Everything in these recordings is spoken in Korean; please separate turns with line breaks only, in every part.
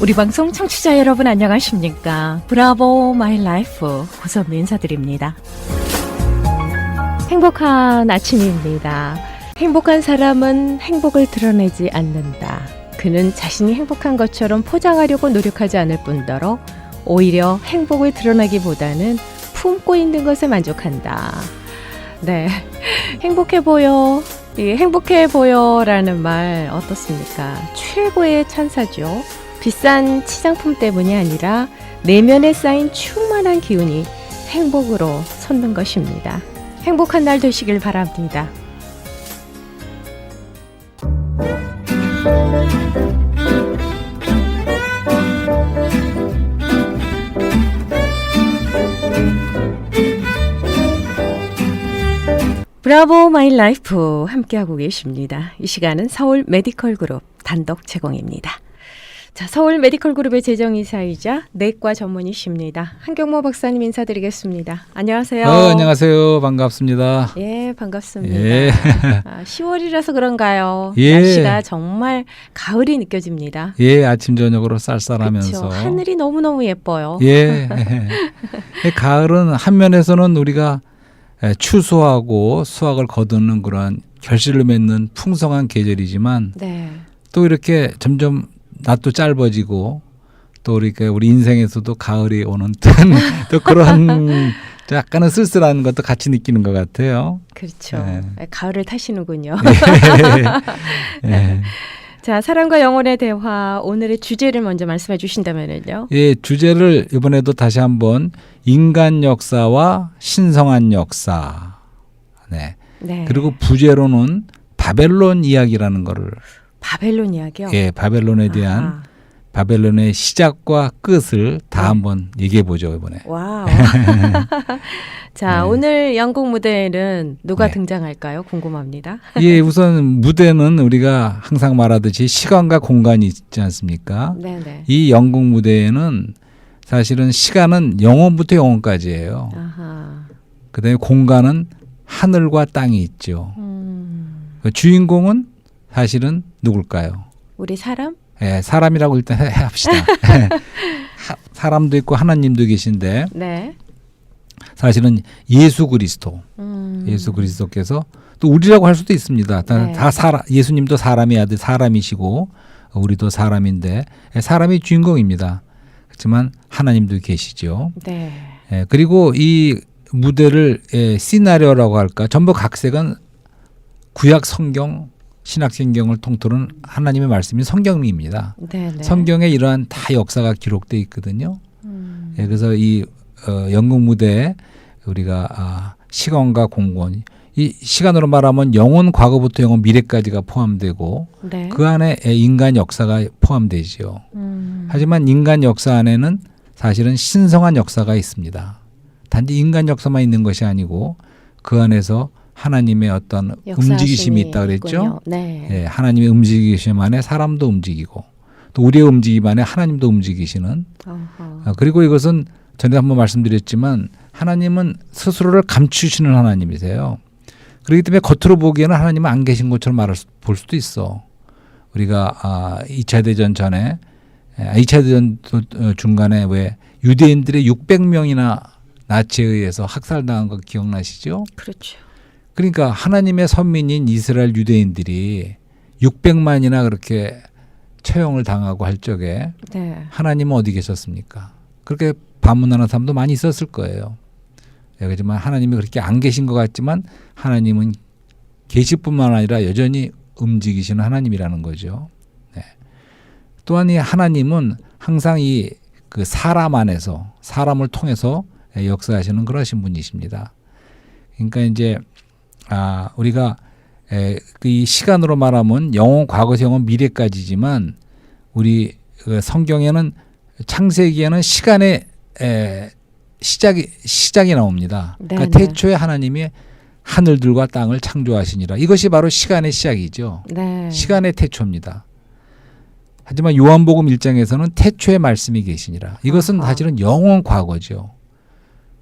우리 방송 청취자 여러분 안녕하십니까? 브라보 마이 라이프 고선미 인사드립니다. 행복한 아침입니다. 행복한 사람은 행복을 드러내지 않는다. 그는 자신이 행복한 것처럼 포장하려고 노력하지 않을 뿐더러 오히려 행복을 드러내기보다는 품고 있는 것에 만족한다. 네, 행복해 보여. 이 행복해 보여라는 말 어떻습니까? 최고의 찬사죠. 비싼 치장품 때문이 아니라 내면에 쌓인 충만한 기운이 행복으로 솟는 것입니다. 행복한 날 되시길 바랍니다. 브라보 마이 라이프 함께하고 계십니다. 이 시간은 서울 메디컬 그룹 단독 제공입니다. 자, 서울 메디컬 그룹의 재정이사이자 내과 전문의십니다. 한경모 박사님 인사드리겠습니다. 안녕하세요.
안녕하세요. 반갑습니다.
예, 반갑습니다.
예.
10월이라서 그런가요?
예.
날씨가 정말 가을이 느껴집니다.
예, 아침 저녁으로 쌀쌀하면서.
그렇죠. 하늘이 너무너무 예뻐요.
예. 가을은 한 면에서는 우리가 추수하고 수확을 거두는 그런 결실을 맺는 풍성한 계절이지만
네.
또 이렇게 점점 낮도 짧아지고 또 우리 인생에서도 가을이 오는 또 그런 약간은 쓸쓸한 것도 같이 느끼는 것 같아요.
그렇죠.
예.
가을을 타시는군요.
예.
자, 사랑과 영혼의 대화 오늘의 주제를 먼저 말씀해 주신다면요.
예, 주제를 이번에도 다시 한번 인간 역사와 신성한 역사. 네.
네.
그리고 부제로는 바벨론 이야기라는 거를
바벨론 이야기요?
예, 바벨론에 대한
아하.
바벨론의 시작과 끝을 다 한번 얘기해 보죠, 이번에.
와우. 자,
네.
오늘 영국 무대에는 누가
네.
등장할까요? 궁금합니다.
예, 우선 무대는 우리가 항상 말하듯이 시간과 공간이 있지 않습니까?
네네.
이 영국 무대에는 사실은 시간은 영원부터 영원까지예요.
아하.
그다음에 공간은 하늘과 땅이 있죠. 그 주인공은 사실은 누굴까요?
우리 사람?
예, 사람이라고 일단 합시다. 사람도 있고 하나님도 계신데
네.
사실은 예수 그리스도, 예수 그리스도께서 또 우리라고 할 수도 있습니다.
네.
다 예수님도 사람의 아들, 사람이시고 우리도 사람인데 사람이 주인공입니다. 그렇지만 하나님도 계시죠.
네.
예, 그리고 이 무대를 시나리오라고 할까, 전부 각색은 구약 성경, 신약 성경을 통틀은 하나님의 말씀이 성경입니다.
네네.
성경에 이러한 다 역사가 기록돼 있거든요. 예, 그래서 이 영국 무대에 우리가 시간과 공간, 이 시간으로 말하면 영원 과거부터 영원 미래까지가 포함되고
네.
그 안에 인간 역사가 포함되죠. 하지만 인간 역사 안에는 사실은 신성한 역사가 있습니다. 단지 인간 역사만 있는 것이 아니고 그 안에서 하나님의 어떤 움직이심이 있다 그랬죠.
있군요. 네.
예, 하나님의 움직이심 안에 사람도 움직이고 또 우리의 움직임 안에 하나님도 움직이시는. 그리고 이것은 전에 한번 말씀드렸지만 하나님은 스스로를 감추시는 하나님이세요. 그렇기 때문에 겉으로 보기에는 하나님은 안 계신 것처럼 볼 수도 있어. 우리가 2차 대전 전에 2차 대전 중간에 왜 유대인들의 600명이나 나치에 의해서 학살당한 거 기억나시죠?
그렇죠.
그러니까 하나님의 선민인 이스라엘 유대인들이 600만이나 그렇게 처형을 당하고 할 적에
네.
하나님은 어디 계셨습니까? 그렇게 반문하는 사람도 많이 있었을 거예요. 그렇지만 하나님이 그렇게 안 계신 것 같지만 하나님은 계실 뿐만 아니라 여전히 움직이시는 하나님이라는 거죠. 네. 또한 이 하나님은 항상 그 사람 안에서 사람을 통해서 역사하시는 그러신 분이십니다. 그러니까 이제 우리가 이 시간으로 말하면 영원, 과거에서 영원, 미래까지지만 우리 성경에는 창세기에는 시간의 시작이 나옵니다. 그러니까 태초에 하나님이 하늘들과 땅을 창조하시니라. 이것이 바로 시간의 시작이죠.
네.
시간의 태초입니다. 하지만 요한복음 1장에서는 태초의 말씀이 계시니라. 이것은 사실은 영원 과거죠.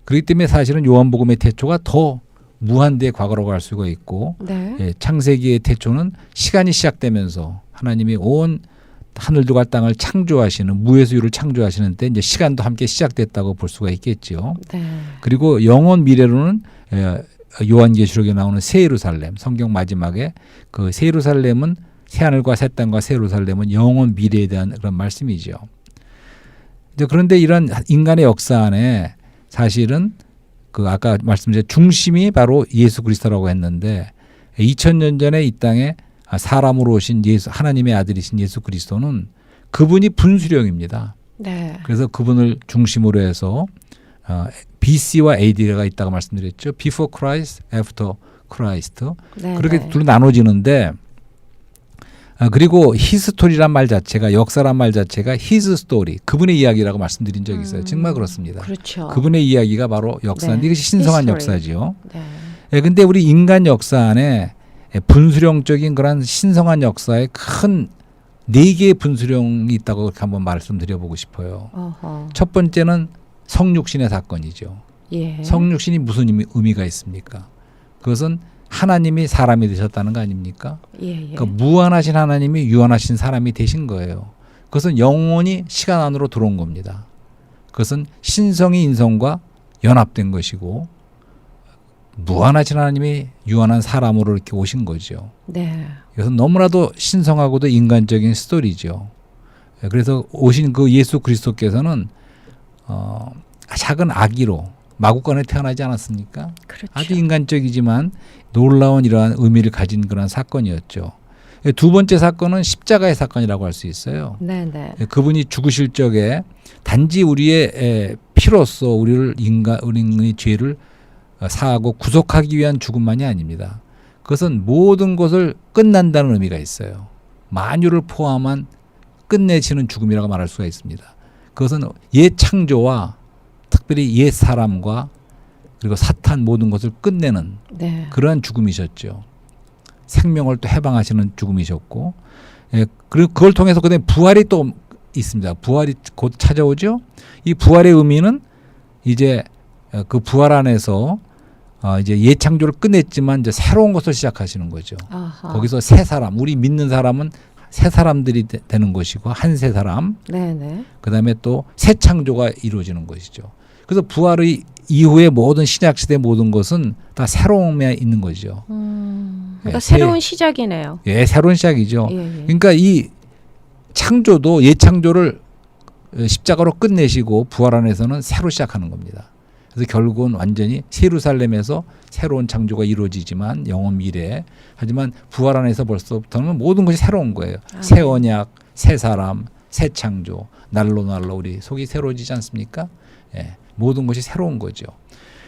그렇기 때문에 사실은 요한복음의 태초가 더 무한대의 과거라고 할 수가 있고
네.
창세기의 태초는 시간이 시작되면서 하나님이 온 하늘들과 땅을 창조하시는 무에서 유를 창조하시는 때 이제 시간도 함께 시작됐다고 볼 수가 있겠죠.
네.
그리고 영원 미래로는 요한계시록에 나오는 새 예루살렘, 성경 마지막에 그 새 예루살렘은 새 하늘과 새 땅과 새 예루살렘은 영원 미래에 대한 그런 말씀이죠. 그런데 이런 인간의 역사 안에 사실은 그 아까 말씀드린 중심이 바로 예수 그리스도라고 했는데 2000년 전에 이 땅에 사람으로 오신 예수, 하나님의 아들이신 예수 그리스도는 그분이 분수령입니다.
네.
그래서 그분을 중심으로 해서 BC와 AD가 있다고 말씀드렸죠. Before Christ, After Christ.
네.
그렇게
네.
둘로 나눠지는데 그리고 히스토리란 말 자체가 역사란 말 자체가 his story 그분의 이야기라고 말씀드린 적이 있어요. 정말 그렇습니다.
그렇죠.
그분의 이야기가 바로 역사인데
네.
이것이 신성한
History.
역사지요.
네.
근데 우리 인간 역사 안에 분수령적인 그런 신성한 역사에 큰 4개의 분수령이 있다고 그렇게 한번 말씀드려보고 싶어요.
어허.
첫 번째는 성육신의 사건이죠.
예.
성육신이 무슨 의미가 있습니까? 그것은 하나님이 사람이 되셨다는 거 아닙니까?
예, 예.
그러니까 무한하신 하나님이 유한하신 사람이 되신 거예요. 그것은 영원히 시간 안으로 들어온 겁니다. 그것은 신성이 인성과 연합된 것이고 무한하신 하나님이 유한한 사람으로 이렇게 오신 거죠.
네.
이것은 너무나도 신성하고도 인간적인 스토리죠. 그래서 오신 그 예수 그리스도께서는 작은 아기로 마구간에 태어나지 않았습니까?
그렇죠.
아주 인간적이지만 놀라운 이러한 의미를 가진 그런 사건이었죠. 두 번째 사건은 십자가의 사건이라고 할 수 있어요.
네, 네.
그분이 죽으실 적에 단지 우리의 피로써 우리의 죄를 사하고 구속하기 위한 죽음만이 아닙니다. 그것은 모든 것을 끝난다는 의미가 있어요. 만유를 포함한 끝내지는 죽음이라고 말할 수가 있습니다. 그것은 옛 창조와 특별히 옛 사람과 그리고 사탄 모든 것을 끝내는
네.
그러한 죽음이셨죠. 생명을 또 해방하시는 죽음이셨고, 그리고 그걸 통해서 그다음에 부활이 또 있습니다. 부활이 곧 찾아오죠. 이 부활의 의미는 이제 그 부활 안에서 이제 옛 창조를 끝냈지만 이제 새로운 것을 시작하시는 거죠.
아하.
거기서 새 사람, 우리 믿는 사람은 새 사람들이 되는 것이고 한 새 사람,
네, 네.
그다음에 또 새 창조가 이루어지는 것이죠. 그래서 부활의 이후의 모든 신약 시대 모든 것은 다 새로움에 있는 거죠.
그러니까
예,
새로운 시작이네요.
예, 새로운 시작이죠.
예, 예.
그러니까 이 창조도 옛 창조를 십자가로 끝내시고 부활 안에서는 새로 시작하는 겁니다. 그래서 결국은 완전히 예루살렘에서 새로운 창조가 이루어지지만 영원 미래에 하지만 부활 안에서 벌써부터는 모든 것이 새로운 거예요.
아멘.
새 언약, 새 사람, 새 창조, 날로 우리 속이 새로워지지 않습니까? 예, 모든 것이 새로운 거죠.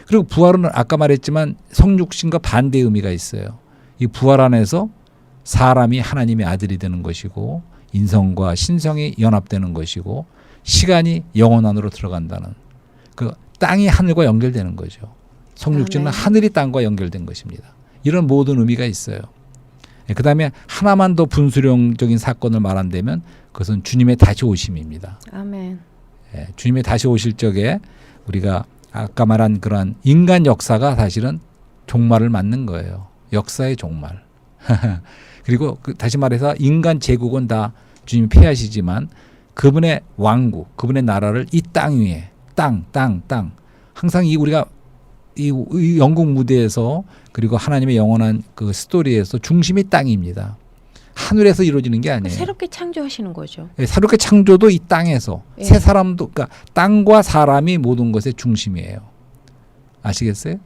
그리고 부활은 아까 말했지만 성육신과 반대의 의미가 있어요. 이 부활 안에서 사람이 하나님의 아들이 되는 것이고 인성과 신성이 연합되는 것이고 시간이 영원 안으로 들어간다는 그 땅이 하늘과 연결되는 거죠. 성육신은
아멘.
하늘이 땅과 연결된 것입니다. 이런 모든 의미가 있어요. 그 다음에 하나만 더 분수령적인 사건을 말한다면 그것은 주님의 다시 오심입니다.
아멘.
예, 주님의 다시 오실 적에 우리가 아까 말한 그러한 인간 역사가 사실은 종말을 맞는 거예요. 역사의 종말. 그리고 다시 말해서 인간 제국은 다 주님이 폐하시지만 그분의 왕국, 그분의 나라를 이 땅 위에 땅. 항상 우리가 이 영국 무대에서 그리고 하나님의 영원한 그 스토리에서 중심이 땅입니다. 하늘에서 이루어지는 게 아니에요.
새롭게 창조하시는 거죠.
예, 새롭게 창조도 이 땅에서
예.
새 사람도 그러니까 땅과 사람이 모든 것의 중심이에요. 아시겠어요?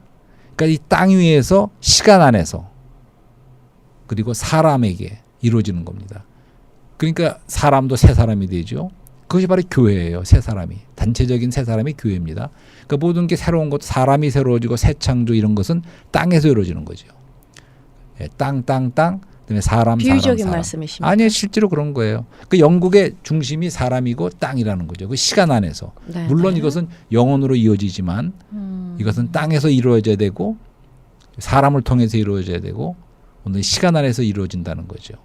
그러니까 이 땅 위에서 시간 안에서 그리고 사람에게 이루어지는 겁니다. 그러니까 사람도 새 사람이 되죠. 그것이 바로 교회예요. 새 사람이. 단체적인 새 사람이 교회입니다. 그러니까 모든 게 새로운 것, 사람이 새로워지고 새 창조 이런 것은 땅에서 이루어지는 거죠. 예, 땅. 그다음에 사람.
비유적인 말씀이십니까?
아니요, 실제로 그런 거예요. 그 영국의 중심이 사람이고 땅이라는 거죠. 그 시간 안에서.
네,
물론
네.
이것은 영혼으로 이어지지만 이것은 땅에서 이루어져야 되고 사람을 통해서 이루어져야 되고 오늘 시간 안에서 이루어진다는 거죠.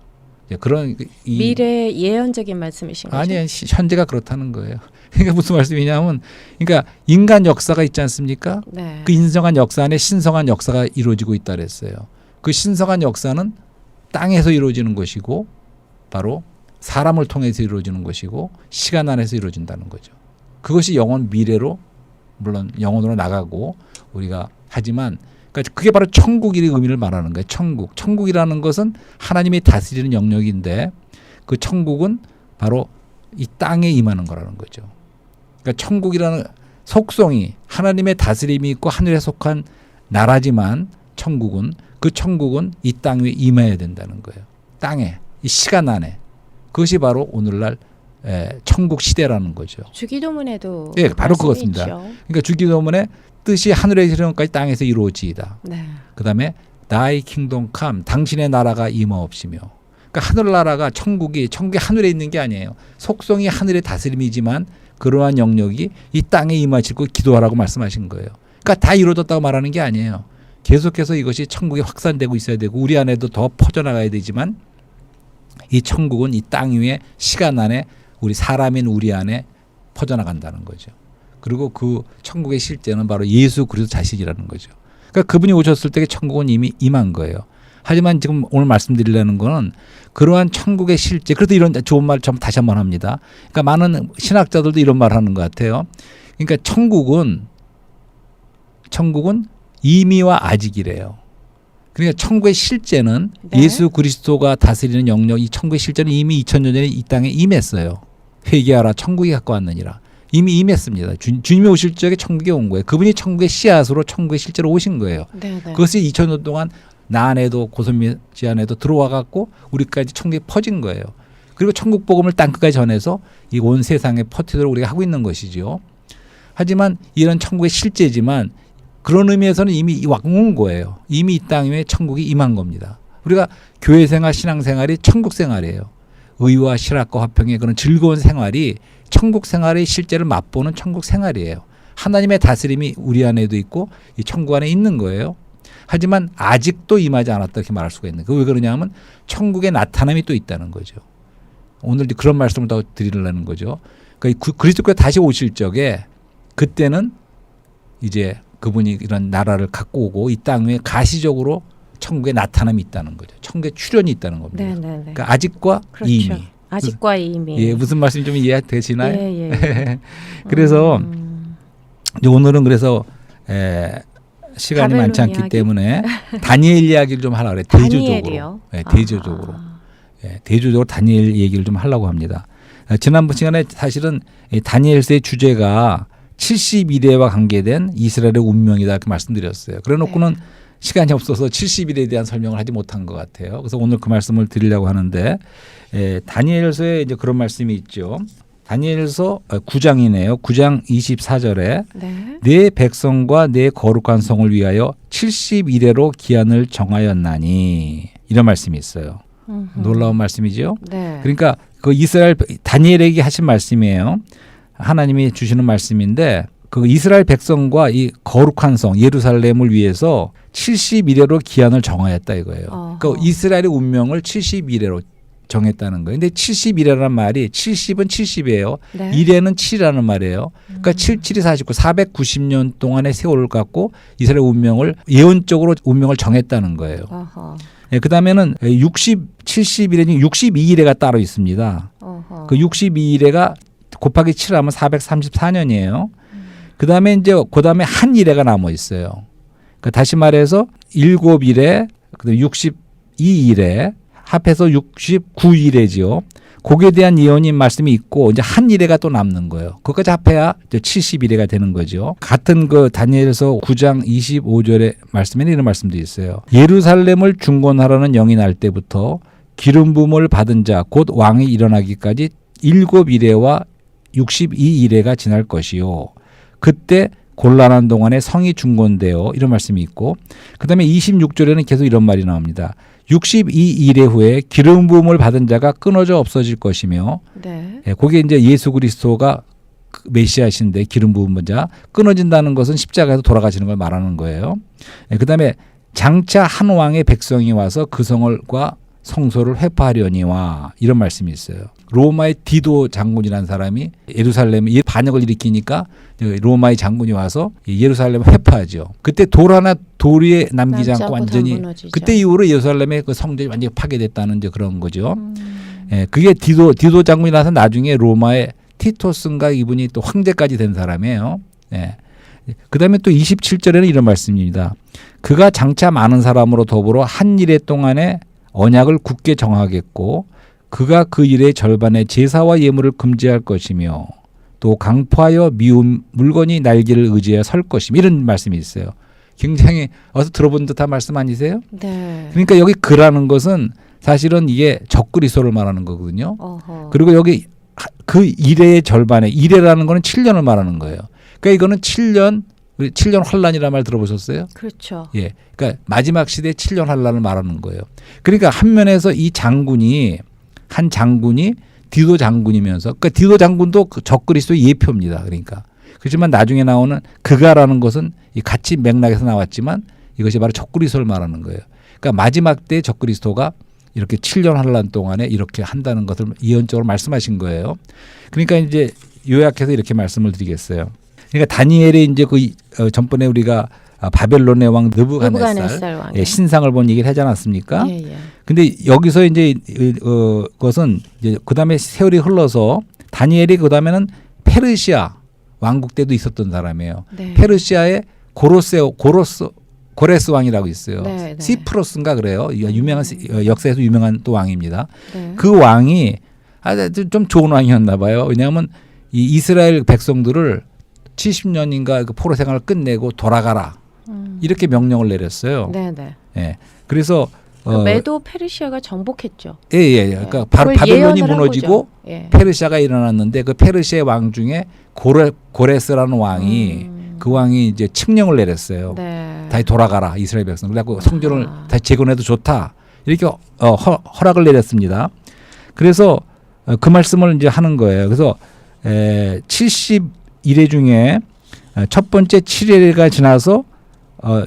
그런
미래 예언적인 말씀이신 거죠?
아니 현재가 그렇다는 거예요. 그러니까 무슨 말씀이냐면 그러니까 인간 역사가 있지 않습니까?
네.
그 인성한 역사 안에 신성한 역사가 이루어지고 있다 그랬어요. 그 신성한 역사는 땅에서 이루어지는 것이고 바로 사람을 통해서 이루어지는 것이고 시간 안에서 이루어진다는 거죠. 그것이 영원 미래로 물론 영원으로 나가고 우리가 하지만 그러니까 그게 바로 천국의 의미를 말하는 거예요. 천국. 천국이라는 것은 하나님이 다스리는 영역인데 그 천국은 바로 이 땅에 임하는 거라는 거죠. 그러니까 천국이라는 속성이 하나님의 다스림이 있고 하늘에 속한 나라지만 그 천국은 이 땅 위에 임해야 된다는 거예요. 땅에, 이 시간 안에. 그것이 바로 오늘날 천국 시대라는 거죠.
주기도문에도
예, 바로 그것입니다.
있죠.
그러니까 주기도문의 뜻이 하늘에 이르는 것까지 땅에서 이루어지이다.
네.
그다음에 Thy kingdom come, 당신의 나라가 임하옵시며. 그러니까 하늘나라가 천국이 하늘에 있는 게 아니에요. 속성이 하늘의 다스림이지만 그러한 영역이 이 땅에 임하실 거 기도하라고 말씀하신 거예요. 그러니까 다 이루어졌다고 말하는 게 아니에요. 계속해서 이것이 천국이 확산되고 있어야 되고 우리 안에도 더 퍼져나가야 되지만 이 천국은 이 땅 위에 시간 안에 우리 사람인 우리 안에 퍼져나간다는 거죠. 그리고 그 천국의 실제는 바로 예수 그리스도 자신이라는 거죠. 그러니까 그분이 오셨을 때 천국은 이미 임한 거예요. 하지만 지금 오늘 말씀드리려는 거는 그러한 천국의 실제, 그래도 이런 좋은 말 좀 다시 한번 합니다. 그러니까 많은 신학자들도 이런 말 하는 것 같아요. 그러니까 천국은 이미와 아직이래요. 그러니까 천국의 실제는
네.
예수 그리스도가 다스리는 영역, 이 천국의 실제는 이미 2000년 전에 이 땅에 임했어요. 회개하라 천국이 갖고 왔느니라. 이미 임했습니다. 주님이 오실 적에 천국에 온 거예요. 그분이 천국의 씨앗으로 천국의 실제로 오신 거예요.
네, 네.
그것이 2000년 동안 나 안에도 고선미지 안에도 들어와 갖고 우리까지 천국에 퍼진 거예요. 그리고 천국 복음을 땅끝까지 전해서 이 온 세상에 퍼뜨리도록 우리가 하고 있는 것이죠. 하지만 이런 천국의 실제지만 그런 의미에서는 이미 온 거예요. 이미 이 땅 위에 천국이 임한 겁니다. 우리가 교회 생활, 신앙 생활이 천국 생활이에요. 의와 실학과 화평의 그런 즐거운 생활이 천국 생활의 실제를 맛보는 천국 생활이에요. 하나님의 다스림이 우리 안에도 있고 이 천국 안에 있는 거예요. 하지만 아직도 임하지 않았다 이렇게 말할 수가 있는 거예요. 왜 그러냐면 천국의 나타남이 또 있다는 거죠. 오늘 그런 말씀을 더 드리려는 거죠. 그러니까 그리스도께서 다시 오실 적에 그때는 이제 그분이 이런 나라를 갖고 오고 이 땅 위에 가시적으로 천국에 나타남이 있다는 거죠. 천국에 출현이 있다는 겁니다.
네, 네, 네.
그러니까 아직과
그렇죠.
이미.
아직과 이미.
예, 무슨 말씀이 좀 이해되시나요?
예, 예.
그래서 이제 오늘은 그래서 시간이 많지 않기
이야기?
때문에 다니엘 이야기를 좀 하려고 그래요. 대조적으로.
다니엘이요?
예, 대조적으로. 대조적으로 다니엘 얘기를 좀 하려고 합니다. 지난번 시간에 사실은 이 다니엘서의 주제가 70일에와 관계된 이스라엘의 운명이다 이렇게 말씀드렸어요. 그래 놓고는 시간이 없어서 70일에 대한 설명을 하지 못한 것 같아요. 그래서 오늘 그 말씀을 드리려고 하는데 다니엘서에 이제 그런 말씀이 있죠. 다니엘서 9장이네요. 9장 24절에 내 백성과 내 거룩한 성을 위하여 70일에로 기한을 정하였나니 이런 말씀이 있어요. 놀라운 말씀이죠.
네.
그러니까 그 이스라엘 다니엘에게 하신 말씀이에요. 하나님이 주시는 말씀인데 그 이스라엘 백성과 이 거룩한 성 예루살렘을 위해서 70일에로 기한을 정하였다 이거예요. 그러니까 이스라엘의 운명을 70일에로 정했다는 거예요. 근데 70일이라는 말이 70은 70이에요.
네.
1에는 7이라는 말이에요. 그러니까 7이 49, 490년 동안의 세월을 갖고 이스라엘 운명을 예언적으로 운명을 정했다는 거예요. 네, 그다음에는 70일에는 62일에가 따로 있습니다. 그 62일에가 곱하기 7하면 434년이에요. 그다음에 이제 그다음에 한 일회가 남아 있어요. 그러니까 다시 말해서 7일에 그다음에 62일에 합해서 69일에지요. 거기에 대한 예언인 말씀이 있고 이제 한 일회가 또 남는 거예요. 그것까지 합해야 이제 70일회가 되는 거죠. 같은 그 다니엘서 9장 25절의 말씀에는 이런 말씀도 있어요. 예루살렘을 중건하라는 영이 날 때부터 기름 부음을 받은 자 곧 왕이 일어나기까지 7일회와 62일회가 지날 것이요. 그때 곤란한 동안에 성이 중건되어 이런 말씀이 있고 그다음에 26절에는 계속 이런 말이 나옵니다. 62일회 후에 기름 부음을 받은 자가 끊어져 없어질 것이며 거기에 이제 예수 그리스도가 메시아신데 기름 부은 자 끊어진다는 것은 십자가에서 돌아가시는 걸 말하는 거예요. 그다음에 장차 한 왕의 백성이 와서 그 성을과 성소를 회파하려니와 이런 말씀이 있어요. 로마의 디도 장군이라는 사람이 예루살렘에 반역을 일으키니까 로마의 장군이 와서 예루살렘을 회파하죠. 그때 돌 하나 돌 위에 남기지 않고 완전히 그때 이후로 예루살렘의 그 성전이 완전히 파괴됐다는 이제 그런 거죠. 예, 그게 디도 장군이 나서 나중에 로마의 티토스인가 이분이 또 황제까지 된 사람이에요. 예. 그다음에 또 27절에는 이런 말씀입니다. 그가 장차 많은 사람으로 더불어 한 일해 동안에 언약을 굳게 정하겠고 그가 그 일의 절반의 제사와 예물을 금지할 것이며 또 강포하여 미운 물건이 날개를 의지하여 설 것이며 이런 말씀이 있어요. 굉장히 어서 들어본 듯한 말씀 아니세요?
네.
그러니까 여기 그라는 것은 사실은 이게 적그리스도를 말하는 거거든요.
어허.
그리고 여기 그 일의 절반에 일해라는 거는 7년을 말하는 거예요. 그러니까 이거는 7년 환란이라는 말 들어보셨어요?
그렇죠.
예. 그러니까 마지막 시대에 7년 환란을 말하는 거예요. 그러니까 한 면에서 이 한 장군이 디도 장군이면서 그러니까 디도 장군도 그 적그리스도의 예표입니다. 그러니까 그렇지만 나중에 나오는 그가라는 것은 이 같이 맥락에서 나왔지만 이것이 바로 적그리스도를 말하는 거예요. 그러니까 마지막 때 적그리스도가 이렇게 7년 환란 동안에 이렇게 한다는 것을 예언적으로 말씀하신 거예요. 그러니까 이제 요약해서 이렇게 말씀을 드리겠어요. 그러니까 다니엘의 이제 그 전번에 우리가 바벨론의 왕 느부갓네살
왕.
예, 신상을 본 얘기를 하지 않았습니까?
예, 예.
근데 여기서 이제 그것은 이제 그다음에 세월이 흘러서 다니엘이 그다음에는 페르시아 왕국 때도 있었던 사람이에요.
네.
페르시아의 고레스 왕이라고 있어요.
네, 네.
시프로스인가 그래요. 유명한 역사에서 유명한 또 왕입니다.
네.
그 왕이 좀 좋은 왕이었나 봐요. 왜냐하면 이 이스라엘 백성들을 70년인가 그 포로 생활을 끝내고 돌아가라 이렇게 명령을 내렸어요.
네, 네.
예. 그래서
메도 페르시아가 정복했죠.
예. 그러니까
그걸
바벨론이
예언을 한
무너지고
거죠. 예.
페르시아가 일어났는데 그 페르시아의 왕 중에 고레스라는 왕이 그 왕이 이제 칙령을 내렸어요.
네.
다시 돌아가라 이스라엘 백성. 그래갖고 성전을
아.
다시 재건해도 좋다 이렇게 허락을 내렸습니다. 그래서 그 말씀을 이제 하는 거예요. 그래서 71회 중에 첫 번째 7회가 지나서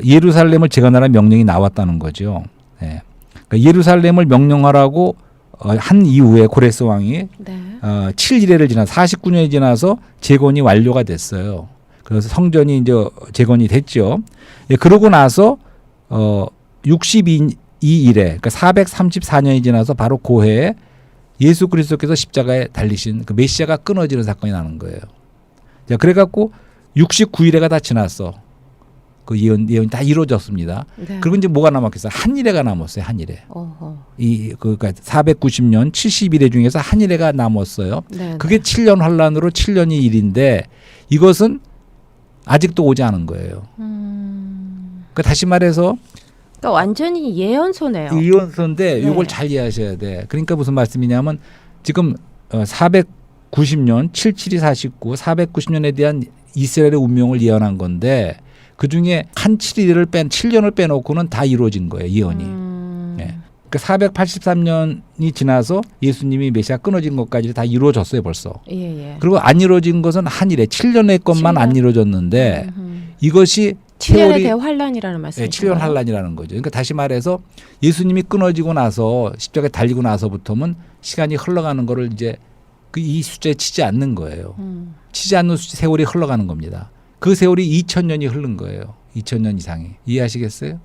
예루살렘을 재건하라는 명령이 나왔다는 거죠. 예. 그러니까 예루살렘을 명령하라고 한 이후에 고레스 왕이
네.
7일회를 지나 49년이 지나서 재건이 완료가 됐어요. 그래서 성전이 이제 재건이 됐죠. 예, 그러고 나서 62일에 그러니까 434년이 지나서 바로 그 해에 예수 그리스도께서 십자가에 달리신 그 메시아가 끊어지는 사건이 나는 거예요. 자, 그래갖고 69일회가 다 지났어. 그 예언이 다 이루어졌습니다.
네.
그리고 이제 뭐가 남았겠어요? 한일회가 남았어요. 한일회.
어허.
그러니까 490년 71회 중에서 한일회가 남았어요.
네,
그게 7년 환란으로 7년이 일인데 이것은 아직도 오지 않은 거예요. 그러니까 다시 말해서
그러니까 완전히 예언서네요.
예언서인데
네.
이걸 잘 이해하셔야 돼. 그러니까 무슨 말씀이냐면 지금 490년 77이 49, 490년에 대한 이스라엘의 운명을 예언한 건데 그 중에 한 7년을 빼놓고는 다 이루어진 거예요. 예언이. 예. 그러니까 483년이 지나서 예수님이 메시아 끊어진 것까지 다 이루어졌어요. 벌써.
예.
그리고 안 이루어진 것은 한일에 7년의 것만
7년.
안 이루어졌는데 이것이
7년의
세월이
대환란이라는 말씀이죠.
7년 환란이라는 거죠. 그러니까 다시 말해서 예수님이 끊어지고 나서 십자가에 달리고 나서부터는 시간이 흘러가는 거를 이제 이 숫자에 치지 않는 거예요. 치지 않는 세월이 흘러가는 겁니다. 그 세월이 2000년이 흐른 거예요. 2000년 이상이. 이해하시겠어요?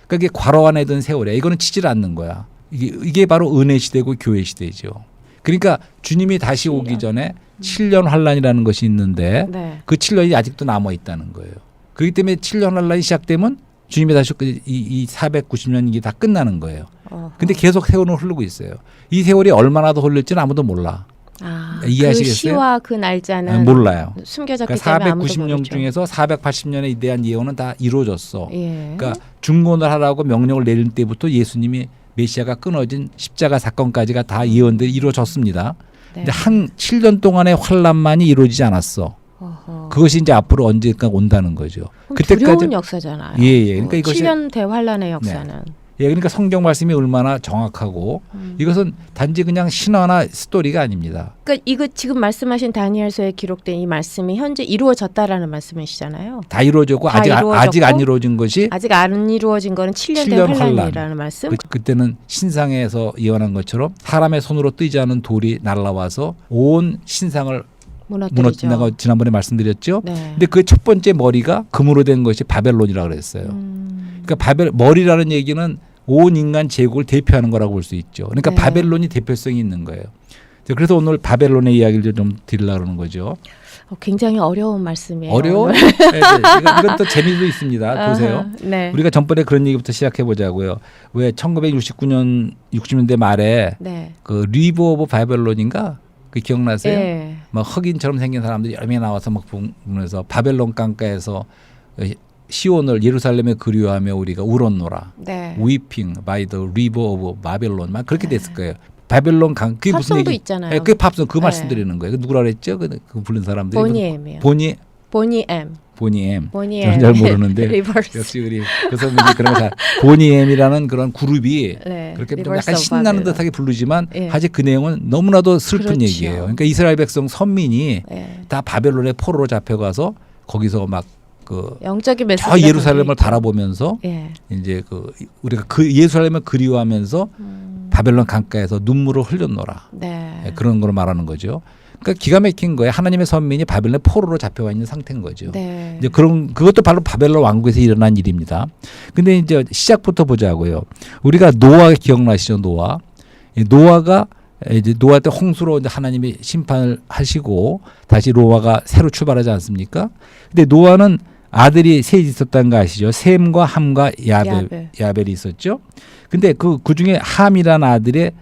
그러니까 이게 과로 안에 든 세월이야. 이거는 치질 않는 거야. 이게 바로 은혜 시대고 교회 시대죠. 그러니까 주님이 다시 오기 전에 7년 환란이라는 것이 있는데
네.
그 7년이 아직도 남아 있다는 거예요. 그렇기 때문에 7년 환란이 시작되면 주님이 다시 이 490년 이게 다 끝나는 거예요. 근데 계속 세월은 흐르고 있어요. 이 세월이 얼마나 더 흘릴지는 아무도 몰라. 이해하시겠어요?
그 시와 그 날짜는
몰라요.
숨겨졌기
그러니까
때문에 아무도
490년
모르죠.
중에서 480년에 대한 예언은 다 이루어졌어.
예.
그러니까 중건을 하라고 명령을 내릴 때부터 예수님이 메시아가 끊어진 십자가 사건까지가 다 예언들이 이루어졌습니다.
네.
근데 한 7년 동안의 환란만이 이루어지지 않았어.
어허.
그것이 이제 앞으로 언제까 온다는 거죠.
그럼 두려운 역사잖아요.
예. 그러니까 이것이
7년 대환란의 역사는.
예, 그러니까 성경 말씀이 얼마나 정확하고 이것은 단지 그냥 신화나 스토리가 아닙니다.
그러니까 이거 지금 말씀하신 다니엘서에 기록된 이 말씀이 현재 이루어졌다라는 말씀이시잖아요.
다 이루어졌고
다
아직
이루어졌고
안 이루어진 것이
아직 안 이루어진 거는 7년
7년
대환란이라는 말씀.
그때는 신상에서 예언한 것처럼 사람의 손으로 뜨지 않은 돌이 날아와서 온 신상을 무너뜨린다고 지난번에 말씀드렸죠.
네.
근데 그 첫 번째 머리가 금으로 된 것이 바벨론이라고 그랬어요. 그러니까 머리라는 얘기는 온 인간 제국을 대표하는 거라고 볼 수 있죠. 그러니까
네.
바벨론이 대표성이 있는 거예요. 그래서 오늘 바벨론의 이야기를 좀 드리려고 하는 거죠.
굉장히 어려운 말씀이에요.
어려워?
오늘.
네, 이건 또 재미도 있습니다. 보세요.
아하, 네.
우리가 전번에 그런 얘기부터 시작해 보자고요. 왜 1969년 60년대 말에
네.
그 리브 오브 바벨론인가? 그 기억나세요?
네.
막 흑인처럼 생긴 사람들이 여러 명이 나와서 막 부르면서 바벨론 강가에서 시온을 예루살렘에 그리워하며 우리가 울었노라.
네.
Weeping by the river of Babylon. 막 그렇게
네.
됐을 거예요. 바벨론 강 그게 무슨
팝송도
얘기?
있잖아요.
네, 그게 팝송 그
네.
말씀드리는 거예요. 그 누구라 그랬죠? 그 부른 사람들이
보니엠이요. 보니엠.
보니엠.
보니엠.
저는 잘 모르는데
리버스.
역시 우리 그 선배님 그런 거 잘 보니엠이라는 그런 그룹이
네.
그렇게 좀
리버스
약간
오브
신나는
바벨론.
듯하게 부르지만
예.
사실 그 내용은 너무나도 슬픈
그렇죠.
얘기예요. 그러니까 이스라엘 백성 선민이
네.
다 바벨론의 포로로 잡혀가서 거기서 막 그
영적인 메시지.
저 예루살렘을 바라보면서
예.
이제 그 우리가 그 예루살렘을 그리워하면서 바벨론 강가에서 눈물을 흘렸노라.
네.
네, 그런 걸 말하는 거죠. 그러니까 기가 막힌 거예요. 하나님의 선민이 바벨론의 포로로 잡혀가 있는 상태인 거죠.
네.
이제 그것도 바로 바벨론 왕국에서 일어난 일입니다. 근데 이제 시작부터 보자고요. 우리가 노아 기억나시죠? 노아. 이 노아가 이제 노아 때 홍수로 이제 하나님이 심판을 하시고 다시 노아가 새로 출발하지 않습니까? 근데 노아는 아들이 셋이 있었다는 거 아시죠? 셈과 함과 야벨이 있었죠. 근데 그 중에 함이라는 아들의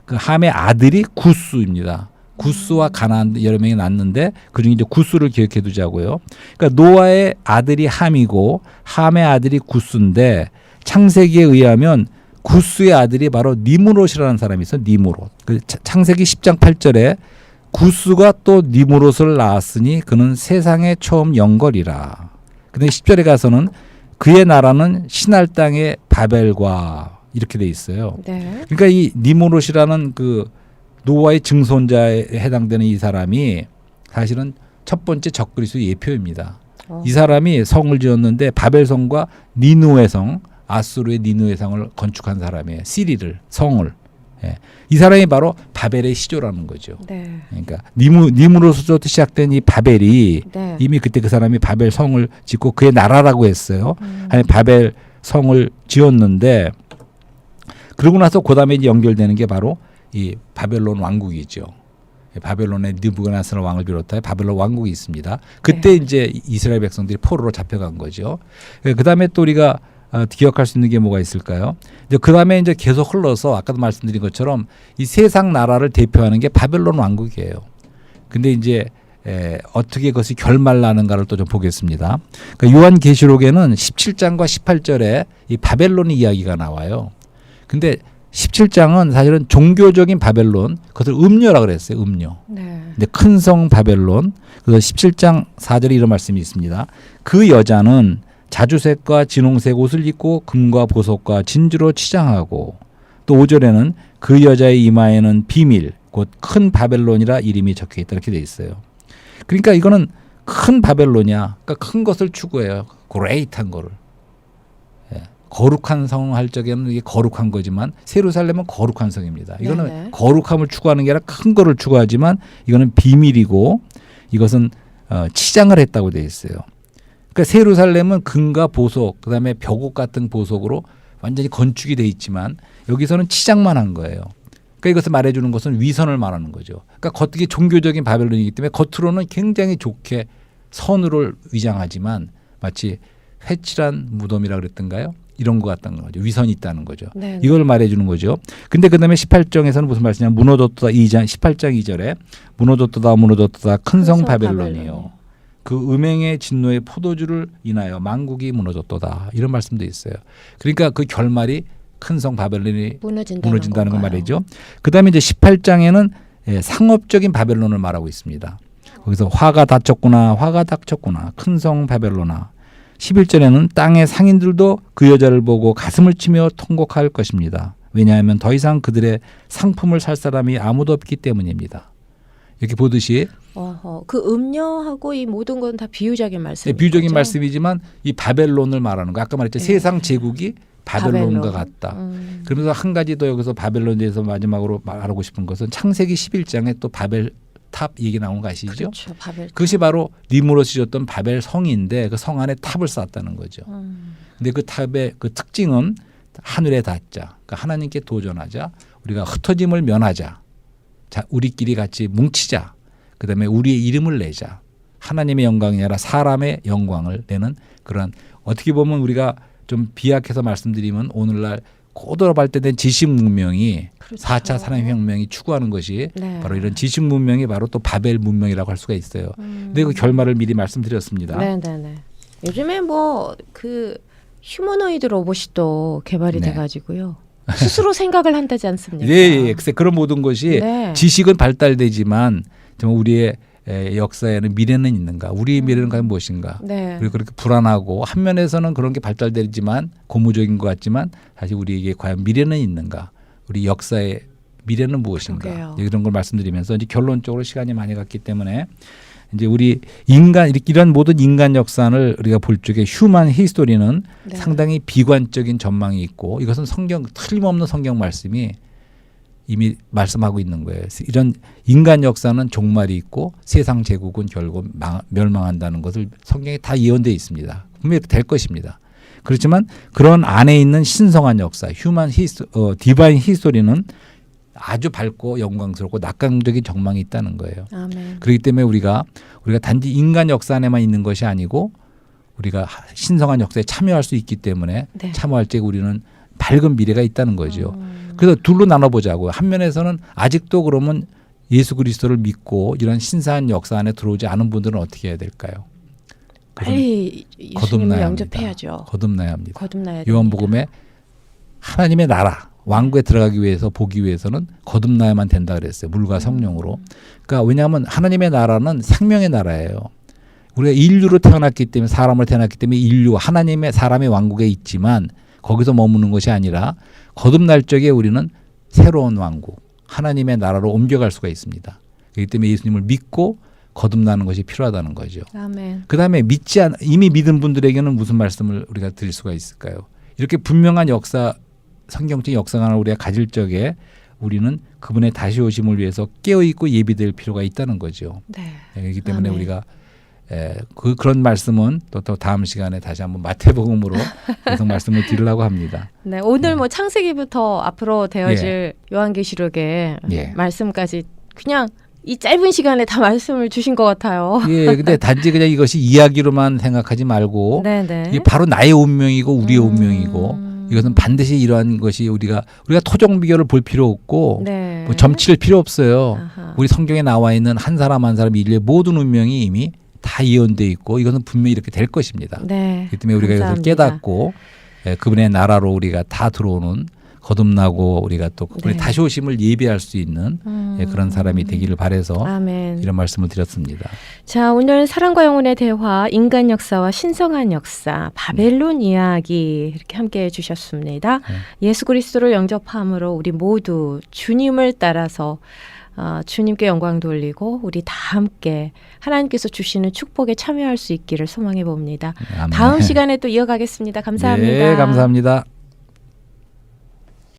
그 함의 아들이 구스입니다. 구스와 가나안 여러 명이 낳았는데 그중에 이제 구스를 기억해 두자고요. 그러니까 노아의 아들이 함이고 함의 아들이 구스인데 창세기에 의하면 구스의 아들이 바로 니므롯이라는 사람이 있어요. 니므롯. 그 창세기 10장 8절에 구스가 또 니므롯을 낳았으니 그는 세상의 처음 영걸이라. 근데 10절에 가서는 그의 나라는 신할 땅의 바벨과 이렇게 돼 있어요.
네.
그러니까 이 니므롯이라는 그 노아의 증손자에 해당되는 이 사람이 사실은 첫 번째 적그리스도의 예표입니다. 이 사람이 성을 지었는데 바벨성과 니누의 성, 아수르의 니누의 성을 건축한 사람이에요. 시리를 성을. 예. 이 사람이 바로 바벨의 시조라는 거죠.
네.
그러니까 니므롯으로부터 시작된 이 바벨이
네.
이미 그때 그 사람이 바벨 성을 짓고 그의 나라라고 했어요. 아니 바벨 성을 지었는데 그러고 나서 그다음에 이제 연결되는 게 바로 이 바벨론 왕국이죠. 바벨론의 느부갓네살 왕을 비롯해 바벨론 왕국이 있습니다. 그때 이제 이스라엘 백성들이 포로로 잡혀간 거죠. 그다음에 또 우리가 기억할 수 있는 게 뭐가 있을까요? 이제 그다음에 이제 계속 흘러서 아까도 말씀드린 것처럼 이 세상 나라를 대표하는 게 바벨론 왕국이에요. 근데 이제 어떻게 그것이 결말나는가를 또 좀 보겠습니다. 그러니까 요한계시록에는 17장과 18절에 이 바벨론 이야기가 나와요. 근데 17장은 사실은 종교적인 바벨론, 그것을 음녀라 그랬어요. 음녀.
네.
근데 큰 성 바벨론. 그래서 17장 4절에 이런 말씀이 있습니다. 그 여자는 자주색과 진홍색 옷을 입고 금과 보석과 진주로 치장하고 또 5절에는 그 여자의 이마에는 비밀, 곧 큰 바벨론이라 이름이 적혀 있다 이렇게 돼 있어요. 그러니까 이거는 큰 바벨론이야. 그러니까 큰 것을 추구해요. 그레이트한 거를. 거룩한 성 할 적에는 이게 거룩한 거지만 예루살렘은 거룩한 성입니다. 이거는
네네.
거룩함을 추구하는 게 아니라 큰 거를 추구하지만 이거는 비밀이고 이것은 치장을 했다고 되어 있어요. 그러니까 예루살렘은 금과 보석, 그다음에 벽옥 같은 보석으로 완전히 건축이 돼 있지만 여기서는 치장만 한 거예요. 그러니까 이것을 말해주는 것은 위선을 말하는 거죠. 그러니까 겉이 종교적인 바벨론이기 때문에 겉으로는 굉장히 좋게 선으로 위장하지만 마치 회칠한 무덤이라 그랬던가요? 이런 것 같다는 거죠. 위선이 있다는 거죠.
네.
이걸 말해주는 거죠. 근데 그다음에 18장에서는 무슨 말씀이냐? 무너졌다 2장 18장 2절에 무너졌다 큰 성 바벨론이요. 그 음행의 진노의 포도주를 인하여 만국이 무너졌도다. 이런 말씀도 있어요. 그러니까 그 결말이 큰 성 바벨론이 무너진다는 거 말이죠. 그다음에 이제 18장에는 상업적인 바벨론을 말하고 있습니다. 거기서 화가 닥쳤구나. 큰 성 바벨론아. 11절에는 땅의 상인들도 그 여자를 보고 가슴을 치며 통곡할 것입니다. 왜냐하면 더 이상 그들의 상품을 살 사람이 아무도 없기 때문입니다. 이렇게 보듯이
그 음녀하고 이 모든 건 다 비유적인 말씀.
비유적인 말씀이지만 이 바벨론을 말하는 거. 아까 말했죠. 세상 제국이 바벨론과 같다. 그러면서 한 가지 더 여기서 바벨론에 대해서 마지막으로 말하고 싶은 것은 창세기 11장에 또 바벨 탑 얘기 나온 거 아시죠?
그렇죠. 바벨.
그것이 바로 니므롯이 지었던 바벨 성인데 그 성 안에 탑을 쌓았다는 거죠. 근데 그 탑의 그 특징은 하늘에 닿자. 그러니까 하나님께 도전하자. 우리가 흩어짐을 면하자. 자, 우리끼리 같이 뭉치자. 그다음에 우리의 이름을 내자. 하나님의 영광이 아니라 사람의 영광을 내는 그런, 어떻게 보면 우리가 좀 비약해서 말씀드리면 오늘날 고도로 발달된 지식 문명이
그렇죠.
4차 산업혁명이 추구하는 것이
네.
바로 이런 지식 문명이 바로 또 바벨 문명이라고 할 수가 있어요. 근데 그 결말을 미리 말씀드렸습니다.
네네네. 요즘에 뭐 그 휴머노이드 로봇이 또 개발이
네.
돼가지고요. 스스로 생각을 한다지 않습니까?
예, 글쎄 그런 모든 것이
네.
지식은 발달되지만 정말 우리의 역사에는 미래는 있는가? 우리의 미래는 과연 무엇인가?
네.
우리 그렇게 불안하고 한 면에서는 그런 게 발달되지만 고무적인 것 같지만 사실 우리에게 과연 미래는 있는가? 우리 역사의 미래는 무엇인가?
그러게요.
이런 걸 말씀드리면서 이제 결론적으로 시간이 많이 갔기 때문에 이제 우리 인간 이런 모든 인간 역사를 우리가 볼 적에 휴먼 히스토리는
네.
상당히 비관적인 전망이 있고 이것은 성경 틀림없는 성경 말씀이 이미 말씀하고 있는 거예요. 이런 인간 역사는 종말이 있고 세상 제국은 결국 멸망한다는 것을 성경에 다 예언되어 있습니다. 분명히 될 것입니다. 그렇지만 그런 안에 있는 신성한 역사, 디바인 히스토리는 아주 밝고 영광스럽고 낙관적인 전망이 있다는 거예요.
아멘.
그렇기 때문에 우리가 단지 인간 역사 안에만 있는 것이 아니고 우리가 신성한 역사에 참여할 수 있기 때문에
네.
참여할 때 우리는 밝은 미래가 있다는 거죠. 그래서 둘로 나눠보자고요. 한 면에서는 아직도 그러면 예수 그리스도를 믿고 이런 신사한 역사 안에 들어오지 않은 분들은 어떻게 해야 될까요?
빨리 예수님을
거듭나야
영접해야죠.
합니다. 거듭나야 합니다.
거듭나야 됩니다.
요한복음에 하나님의 나라 왕국에 들어가기 위해서 보기 위해서는 거듭나야만 된다 그랬어요. 물과 성령으로. 그러니까 왜냐하면 하나님의 나라는 생명의 나라예요. 우리가 인류로 태어났기 때문에 사람으로 태어났기 때문에 인류 하나님의 사람의 왕국에 있지만 거기서 머무는 것이 아니라 거듭날 적에 우리는 새로운 왕국 하나님의 나라로 옮겨갈 수가 있습니다. 그렇기 때문에 예수님을 믿고 거듭나는 것이 필요하다는 거죠.
아멘.
그다음에 이미 믿은 분들에게는 무슨 말씀을 우리가 드릴 수가 있을까요? 이렇게 분명한 역사 성경적 역사관을 우리가 가질 적에 우리는 그분의 다시 오심을 위해서 깨어있고 예비될 필요가 있다는 거죠.
네.
그렇기 때문에
아멘.
우리가 그런 말씀은 또 다음 시간에 다시 한번 마태복음으로 계속 말씀을 드리려고 합니다.
네, 오늘 뭐 창세기부터 앞으로 되어질 요한계시록의
예.
말씀까지 그냥 이 짧은 시간에 다 말씀을 주신 것 같아요.
예, 근데 단지 그냥 이것이 이야기로만 생각하지 말고
네네.
이게 바로 나의 운명이고 우리의 운명이고 이것은 반드시 이러한 것이 우리가 토종 비교를 볼 필요 없고
네.
뭐 점칠 필요 없어요.
아하.
우리 성경에 나와 있는 한 사람 한 사람 인류의 모든 운명이 이미 다 예언되어 있고 이것은 분명히 이렇게 될 것입니다.
네.
그렇기 때문에 우리가 이것을
감사합니다.
깨닫고 그분의 나라로 우리가 다 들어오는 거듭나고 우리가 또 그분의
네.
다시 오심을 예비할 수 있는 그런 사람이 되기를 바라서
아멘.
이런 말씀을 드렸습니다.
자, 오늘 사랑과 영혼의 대화, 인간 역사와 신성한 역사, 바벨론 이야기 이렇게 함께해 주셨습니다. 예수 그리스도를 영접함으로 우리 모두 주님을 따라서 주님께 영광 돌리고 우리 다 함께 하나님께서 주시는 축복에 참여할 수 있기를 소망해 봅니다.
아멘.
다음 시간에 또 이어가겠습니다. 감사합니다.
네, 감사합니다.